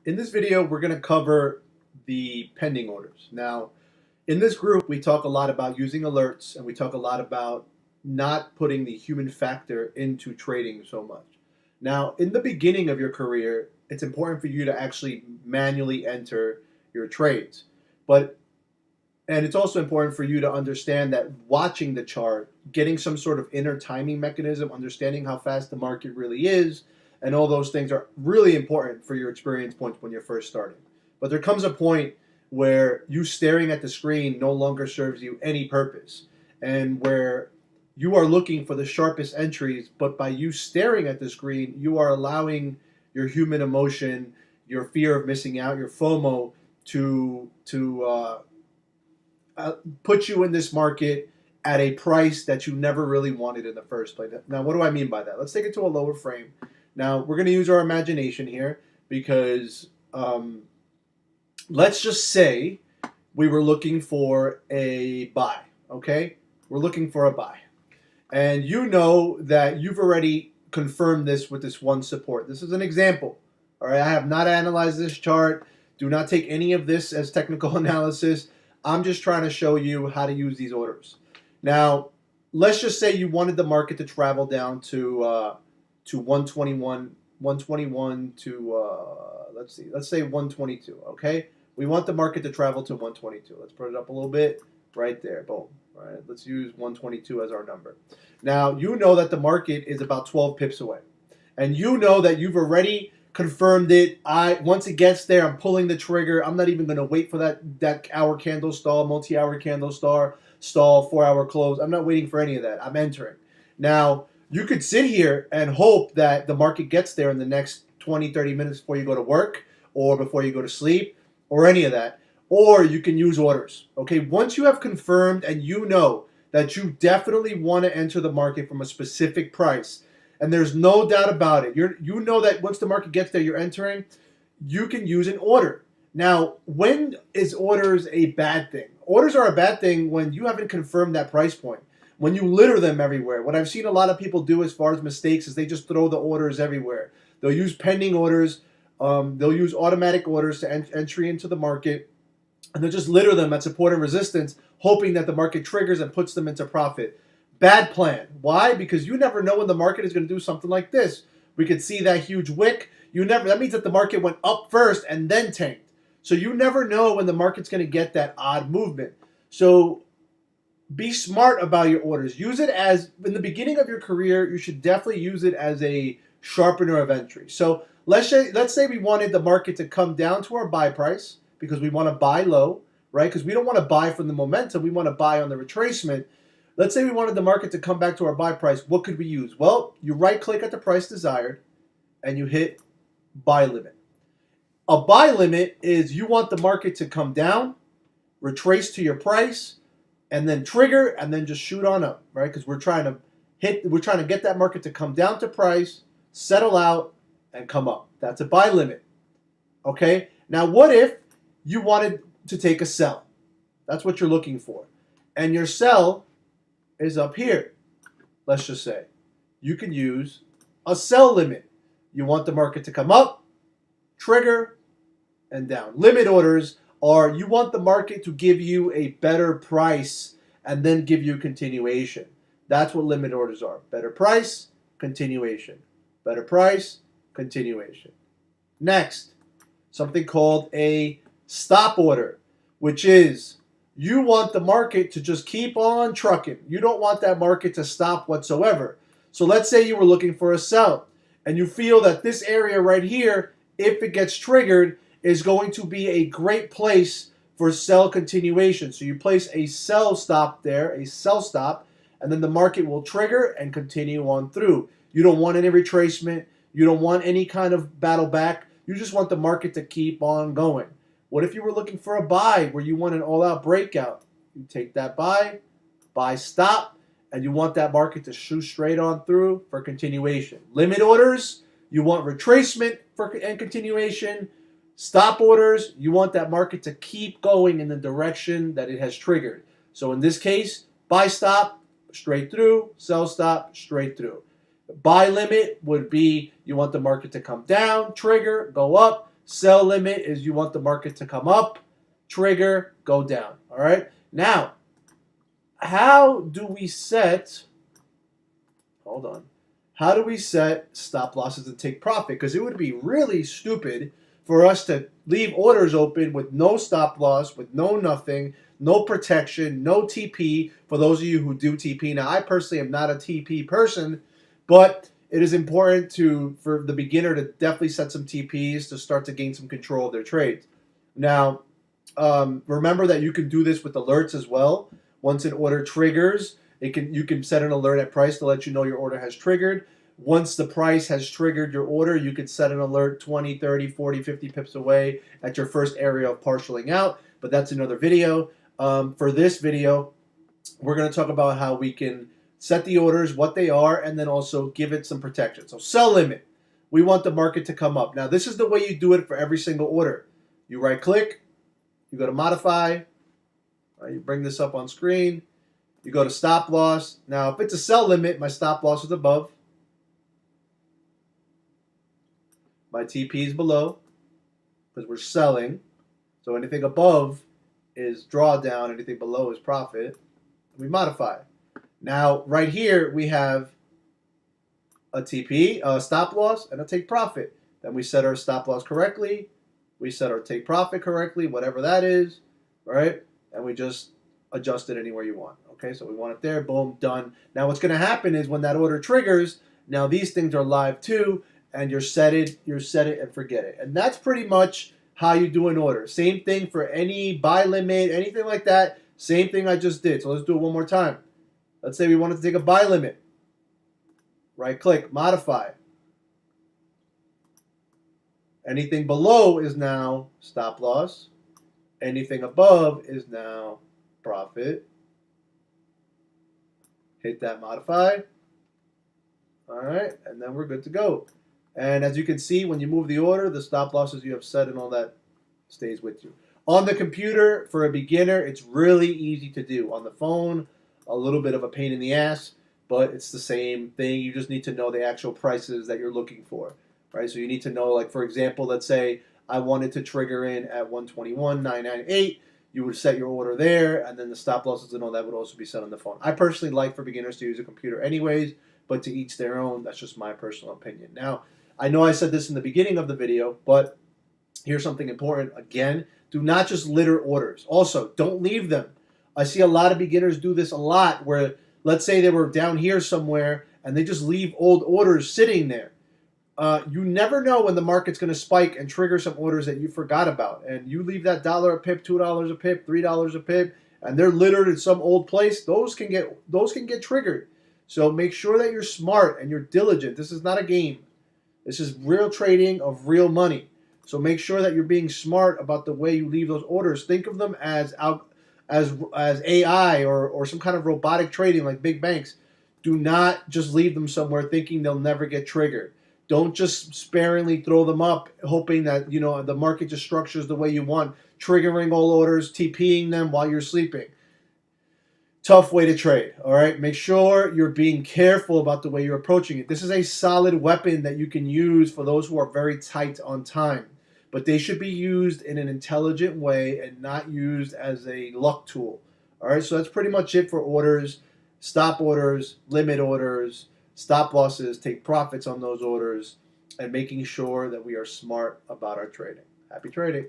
In this video, we're going to cover the pending orders. Now, in this group, we talk a lot about using alerts, and we talk a lot about not putting the human factor into trading so much. Now, in the beginning of your career, it's important for you to actually manually enter your trades. And it's also important for you to understand that watching the chart, getting some sort of inner timing mechanism, understanding how fast the market really is, and all those things are really important for your experience points when you're first starting. But there comes a point where you staring at the screen no longer serves you any purpose, and where you are looking for the sharpest entries, but by you staring at the screen, you are allowing your human emotion, your fear of missing out, your FOMO to put you in this market at a price that you never really wanted in the first place. Now, what do I mean by that? Let's take it to a lower frame. Now, we're going to use our imagination here because let's just say we were looking for a buy, okay? We're looking for a buy. And you know that you've already confirmed this with this one support. This is an example, all right? I have not analyzed this chart. Do not take any of this as technical analysis. I'm just trying to show you how to use these orders. Now, let's just say you wanted the market to travel down to 121 to let's say 122. Okay, we want the market to travel to 122. Let's put it up a little bit, right there. Boom. All right, let's use 122 as our number. Now you know that the market is about 12 pips away, and you know that you've already confirmed it. Once it gets there, I'm pulling the trigger. I'm not even going to wait for that hour candle stall, multi-hour candle stall, 4-hour close. I'm not waiting for any of that. I'm entering. Now, you could sit here and hope that the market gets there in the next 20, 30 minutes before you go to work or before you go to sleep or any of that. Or you can use orders. Okay, once you have confirmed and you know that you definitely want to enter the market from a specific price, and there's no doubt about it. You know that once the market gets there, you're entering, you can use an order. Now, when is orders a bad thing? Orders are a bad thing when you haven't confirmed that price point, when you litter them everywhere. What I've seen a lot of people do as far as mistakes is they just throw the orders everywhere. They'll use pending orders. They'll use automatic orders to entry into the market, and they'll just litter them at support and resistance, hoping that the market triggers and puts them into profit. Bad plan. Why? Because you never know when the market is going to do something like this. We could see that huge wick. That means that the market went up first and then tanked. So you never know when the market's going to get that odd movement. So be smart about your orders. Use it as, in the beginning of your career, you should definitely use it as a sharpener of entry. So let's say we wanted the market to come down to our buy price because we want to buy low, right? Because we don't want to buy from the momentum. We want to buy on the retracement. Let's say we wanted the market to come back to our buy price. What could we use? Well, you right-click at the price desired, and you hit buy limit. A buy limit is you want the market to come down, retrace to your price, and then trigger, and then just shoot on up, right? Because we're trying to get that market to come down to price, settle out, and come up. That's a buy limit. Okay? Now, what if you wanted to take a sell? That's what you're looking for. And your sell is up here. Let's just say you can use a sell limit. You want the market to come up, trigger, and down. Limit orders are you want the market to give you a better price and then give you continuation. That's what limit orders are. Better price, continuation. Better price, continuation. Next, something called a stop order, which is you want the market to just keep on trucking. You don't want that market to stop whatsoever. So let's say you were looking for a sell, and you feel that this area right here, if it gets triggered, is going to be a great place for sell continuation. So you place a sell stop there, a sell stop, and then the market will trigger and continue on through. You don't want any retracement. You don't want any kind of battle back. You just want the market to keep on going. What if you were looking for a buy where you want an all-out breakout? You take that buy stop, and you want that market to shoot straight on through for continuation. Limit orders, you want retracement and continuation. Stop orders, you want that market to keep going in the direction that it has triggered. So in this case, buy stop, straight through, sell stop, straight through. Buy limit would be you want the market to come down, trigger, go up, Sell limit is you want the market to come up, trigger, go down. All right. Now, how do we set? Hold on. How do we set stop losses and take profit? Because it would be really stupid for us to leave orders open with no stop loss, with no nothing, no protection, no TP. For those of you who do TP, now I personally am not a TP person, but it is important for the beginner to definitely set some TPs to start to gain some control of their trades. Now, remember that you can do this with alerts as well. Once an order triggers, you can set an alert at price to let you know your order has triggered. Once the price has triggered your order, you can set an alert 20, 30, 40, 50 pips away at your first area of partialing out, but that's another video. For this video, we're going to talk about how we can set the orders, what they are, and then also give it some protection. So sell limit. We want the market to come up. Now, this is the way you do it for every single order. You right-click, you go to modify, you bring this up on screen, you go to stop loss. Now, if it's a sell limit, my stop loss is above. My TP is below because we're selling. So anything above is drawdown, anything below is profit. We modify. Now, right here, we have a TP, a stop loss, and a take profit. Then we set our stop loss correctly. We set our take profit correctly, whatever that is, right? And we just adjust it anywhere you want. Okay, so we want it there, boom, done. Now what's going to happen is when that order triggers, now these things are live too, and you're set it and forget it. And that's pretty much how you do an order. Same thing for any buy limit, anything like that. Same thing I just did. So let's do it one more time. Let's say we wanted to take a buy limit. Right click, modify. Anything below is now stop loss. Anything above is now profit. Hit that modify. All right, and then we're good to go. And as you can see, when you move the order, the stop losses you have set and all that stays with you. On the computer, for a beginner, it's really easy to do. On the phone, a little bit of a pain in the ass, but it's the same thing. You just need to know the actual prices that you're looking for, right? So you need to know, like, for example, let's say I wanted to trigger in at 121.998. You would set your order there, and then the stop losses and all that would also be set on the phone. I personally like for beginners to use a computer anyways, but to each their own. That's just my personal opinion. Now, I know I said this in the beginning of the video, but here's something important. Again, do not just litter orders. Also, don't leave them. I see a lot of beginners do this a lot where, let's say they were down here somewhere, and they just leave old orders sitting there. You never know when the market's going to spike and trigger some orders that you forgot about. And you leave that $1 a pip, $2 a pip, $3 a pip, and they're littered in some old place. Those can get triggered. So make sure that you're smart and you're diligent. This is not a game. This is real trading of real money. So make sure that you're being smart about the way you leave those orders. Think of them as AI or some kind of robotic trading like big banks. Do not just leave them somewhere thinking they'll never get triggered. Don't just sparingly throw them up, hoping that the market just structures the way you want, triggering all orders, TPing them while you're sleeping. Tough way to trade, all right? Make sure you're being careful about the way you're approaching it. This is a solid weapon that you can use for those who are very tight on time, but they should be used in an intelligent way and not used as a luck tool, all right? So that's pretty much it for orders, stop orders, limit orders, stop losses, take profits on those orders, and making sure that we are smart about our trading. Happy trading.